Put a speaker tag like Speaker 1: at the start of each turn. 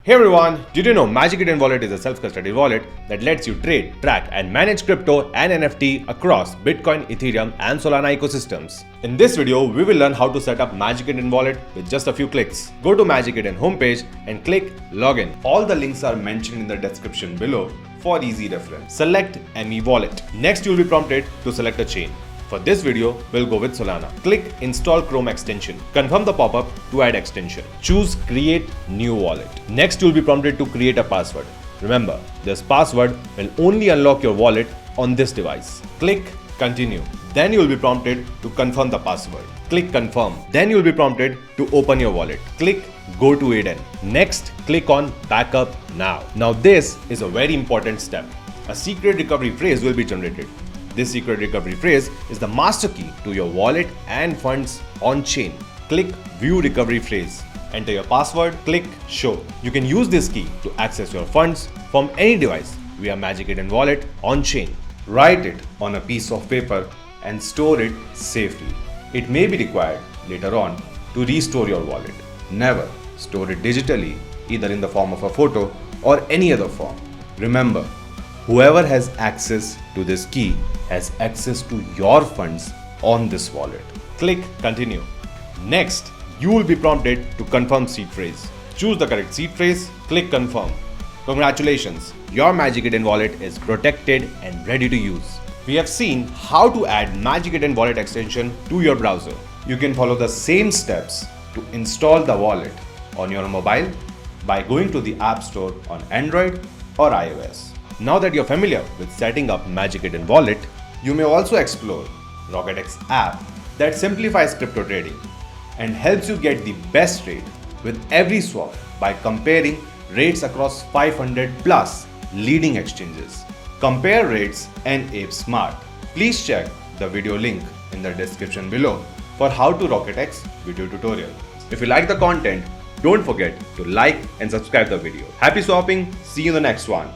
Speaker 1: Hey everyone, did you know Magic Eden Wallet is a self-custody wallet that lets you trade, track and manage crypto and NFT across Bitcoin, Ethereum and Solana ecosystems. In this video, we will learn how to set up Magic Eden Wallet with just a few clicks. Go to Magic Eden homepage and click Login. All the links are mentioned in the description below for easy reference. Select ME Wallet. Next, you will be prompted to select a chain. For this video, we'll go with Solana. Click Install Chrome extension. Confirm the pop-up to add extension. Choose Create New Wallet. Next, you'll be prompted to create a password. Remember, this password will only unlock your wallet on this device. Click Continue. Then you'll be prompted to confirm the password. Click Confirm. Then you'll be prompted to open your wallet. Click Go to Eden. Next, click on Backup Now. Now this is a very important step. A secret recovery phrase will be generated. This secret recovery phrase is the master key to your wallet and funds on chain. Click View Recovery Phrase. Enter your password, click Show. You can use this key to access your funds from any device via Magic Eden Wallet on chain. Write it on a piece of paper and store it safely. It may be required later on to restore your wallet. Never store it digitally, either in the form of a photo or any other form. Remember, whoever has access to this key has access to your funds on this wallet. Click Continue. Next, you will be prompted to confirm seed phrase. Choose the correct seed phrase, click Confirm. Congratulations, your Magic Eden wallet is protected and ready to use. We have seen how to add Magic Eden Wallet extension to your browser. You can follow the same steps to install the wallet on your mobile by going to the App Store on Android or iOS. Now that you're familiar with setting up Magic Eden Wallet, you may also explore RocketX app that simplifies crypto trading and helps you get the best rate with every swap by comparing rates across 500 plus leading exchanges. Compare rates and Ape Smart. Please check the video link in the description below for how to RocketX video tutorial. If you like the content, don't forget to like and subscribe the video. Happy swapping, see you in the next one.